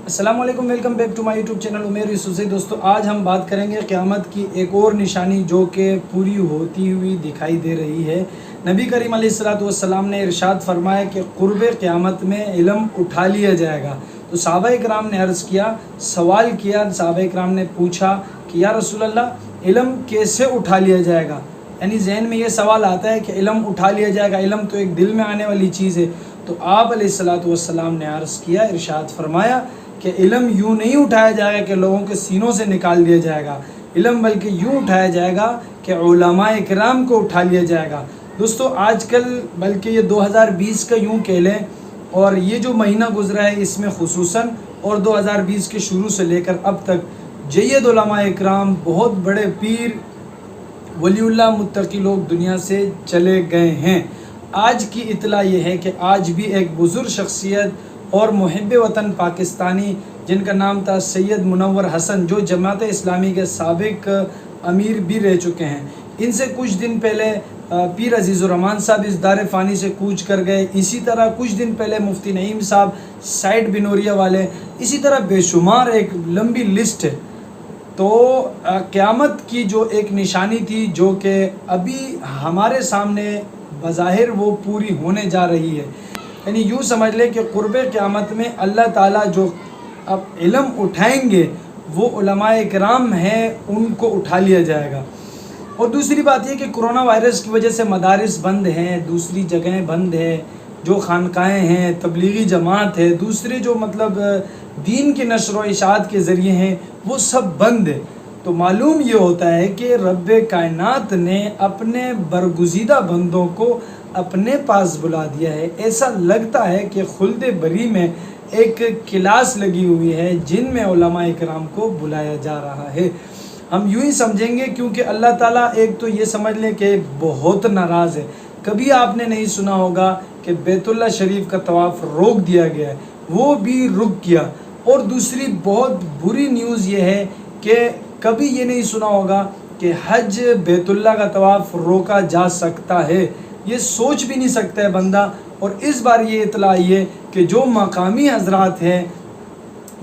अस्सलाम वालेकुम, welcome back to my YouTube channel Umer Yusuf से। दोस्तों, आज हम बात करेंगे क़यामत की एक और निशानी जो कि पूरी होती हुई दिखाई दे रही है। नबी करीम अलैहिस्सलातु वस्सलाम ने इरशाद फरमाया कि क़ुर्ब क़यामत में इल्म उठा लिया जाएगा। तो सहाबाए किराम ने अर्ज़ किया, सवाल किया, सहाबाए किराम ने पूछा कि या रसूल अल्लाह, इल्म कैसे उठा लिया जाएगा? यानी जहन में ये सवाल आता है कि इल्म उठा लिया जाएगा, इल्म तो एक दिल में आने वाली चीज़ है। तो आप अलैहिस्सलातु वस्सलाम ने अर्ज़ किया, इरशाद फरमाया कि इल्म यूँ नहीं उठाया जाएगा कि लोगों के सीनों से निकाल दिया जाएगा, इल्म बल्कि यूँ उठाया जाएगा कि उलमाए किराम को उठा लिया जाएगा। दोस्तों, आजकल बल्कि ये 2020 का यूँ कह लें, और ये जो महीना गुजरा है इसमें खुसूसन, और 2020 के शुरू से लेकर अब तक जय्यद उलमाए किराम, बहुत बड़े पीर, वलीउल्लाह, मुत्तकी लोग दुनिया से चले गए हैं। आज की इतला ये है कि आज भी एक बुज़ुर्ग शख्सियत और मुहिब वतन पाकिस्तानी, जिनका नाम था सैयद मुनव्वर हसन, जो जमात इस्लामी के साबिक अमीर भी रह चुके हैं, इनसे कुछ दिन पहले पीर अजीज़ुर रहमान साहब इस दार फ़ानी से कूच कर गए। इसी तरह कुछ दिन पहले मुफ्ती नईम साहब साइड बिनोरिया वाले, इसी तरह बेशुमार एक लंबी लिस्ट है। तो क़यामत की जो एक निशानी थी, जो कि अभी हमारे सामने बज़ाहिर वो पूरी होने जा रही है। यानी यूँ समझ लें कि क़ुर्ब क़यामत में अल्लाह ताला जो अब इल्म उठाएंगे वो उलमाए किराम हैं, उनको उठा लिया जाएगा। और दूसरी बात ये कि कोरोना वायरस की वजह से मदारिस बंद हैं, दूसरी जगहें बंद हैं, जो खानकाएँ हैं, तबलीगी जमात है, दूसरे जो मतलब दीन के नशर व इशाअत के ज़रिए हैं, वो सब बंद है। तो मालूम ये होता है कि रब कायनात ने अपने बरगुज़ीदा बंदों को अपने पास बुला दिया है। ऐसा लगता है कि खुल्द बरी में एक क्लास लगी हुई है जिनमें उलमाए किराम को बुलाया जा रहा है। हम यूँ ही समझेंगे, क्योंकि अल्लाह ताला एक तो ये समझ लें कि बहुत नाराज़ है। कभी आपने नहीं सुना होगा कि बैतुल्लाह शरीफ का तवाफ़ रोक दिया गया है, वो भी रुक गया। और दूसरी बहुत बुरी न्यूज़ ये है कि कभी ये नहीं सुना होगा कि हज बैतुल्लाह का तवाफ़ रोका जा सकता है। ये सोच भी नहीं सकता है बंदा। और इस बार ये इतला आई है कि जो मकामी हजरात हैं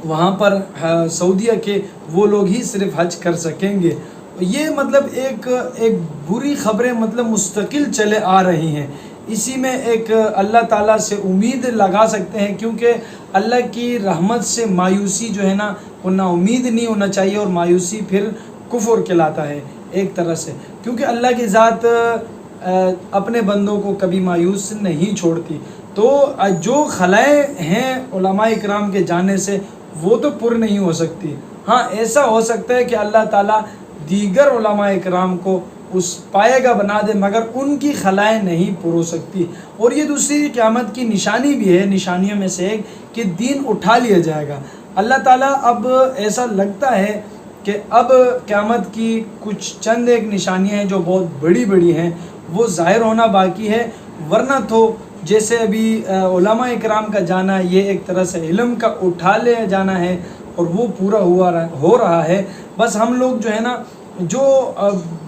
वहाँ पर सऊदीया के, वो लोग ही सिर्फ हज कर सकेंगे। ये मतलब एक बुरी ख़बरें मतलब मुस्तकिल चले आ रही हैं। इसी में एक अल्लाह ताला से उम्मीद लगा सकते हैं, क्योंकि अल्लाह की रहमत से मायूसी जो है ना, वो ना उम्मीद नहीं होना चाहिए, और मायूसी फिर कुफ्र कहलाता है एक तरह से, क्योंकि अल्लाह की ज़ात अपने बंदों को कभी मायूस नहीं छोड़ती। तो जो खलाएँ हैं उलमाए किराम के जाने से, वो तो पुर नहीं हो सकती। हाँ, ऐसा हो सकता है कि अल्लाह ताला दीगर उलमाए किराम को उस पाएगा बना दे, मगर उनकी खलाएँ नहीं पुर हो सकती। और ये दूसरी क़यामत की निशानी भी है, निशानियों में से एक, कि दीन उठा लिया जाएगा। अल्लाह ताला अब ऐसा लगता है कि अब क़यामत की कुछ चंद एक निशानियाँ हैं जो बहुत बड़ी बड़ी हैं, वो ज़ाहिर होना बाकी है। वरना तो जैसे अभी उलमाए किराम का जाना, ये एक तरह से इल्म का उठा ले जाना है, और वो पूरा हो रहा है। बस हम लोग जो है ना, जो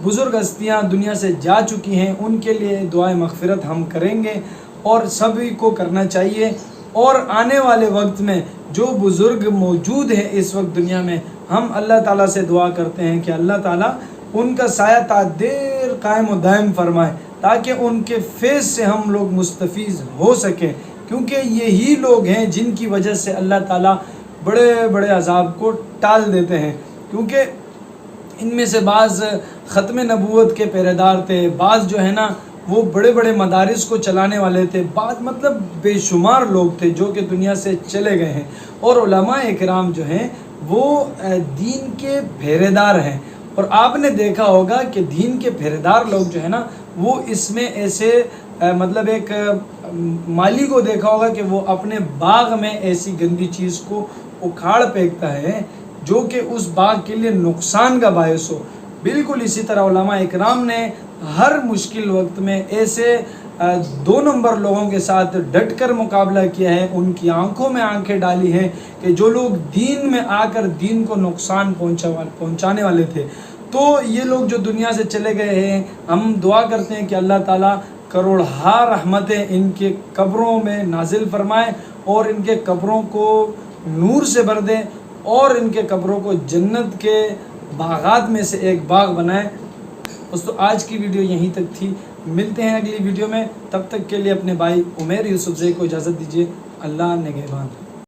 बुज़ुर्ग हस्तियाँ दुनिया से जा चुकी हैं, उनके लिए दुआए मग़फ़िरत हम करेंगे, और सभी को करना चाहिए। और आने वाले वक्त में जो बुज़ुर्ग मौजूद हैं इस वक्त दुनिया में, हम अल्लाह ताला से दुआ करते हैं कि अल्लाह ताला उनका साया ता देर कायम व दायम फरमाए, ताकि उनके फैज़ से हम लोग मुस्तफ़ीज़ हो सकें। क्योंकि यही लोग हैं जिनकी वजह से अल्लाह ताला बड़े बड़े अज़ाब को टाल देते हैं। क्योंकि इनमें से बाज़ ख़त्म नबूवत के पहरेदार थे, बाज़ जो है ना वो बड़े बड़े मदारिस को चलाने वाले थे, बाज़ मतलब बेशुमार लोग थे जो कि दुनिया से चले गए हैं। और उलमाए किराम जो हैं वो दीन के पहरेदार हैं। और आपने देखा होगा कि दीन के पहरेदार लोग जो है ना, वो इसमें ऐसे मतलब एक माली को देखा होगा कि वो अपने बाग में ऐसी गंदी चीज़ को उखाड़ फेंकता है जो कि उस बाग के लिए नुकसान का बायस हो। बिल्कुल इसी तरह उलमाए किराम ने हर मुश्किल वक्त में ऐसे 2 नंबर लोगों के साथ डट कर मुकाबला किया है, उनकी आंखों में आंखें डाली हैं कि जो लोग दीन में आकर दीन को नुकसान पहुंचाने वाले थे। तो ये लोग जो दुनिया से चले गए हैं, हम दुआ करते हैं कि अल्लाह ताला करोड़हा रहमतें इनके कब्रों में नाजिल फरमाए, और इनके कब्रों को نور سے بھر دیں اور ان کے قبروں کو جنت کے باغات میں سے ایک باغ بنائیں۔ دوستو آج کی ویڈیو یہیں تک تھی، ملتے ہیں اگلی ویڈیو میں، تب تک کے لیے اپنے بھائی عمیر یوسف زئی کو اجازت دیجیے۔ اللہ نگہبان۔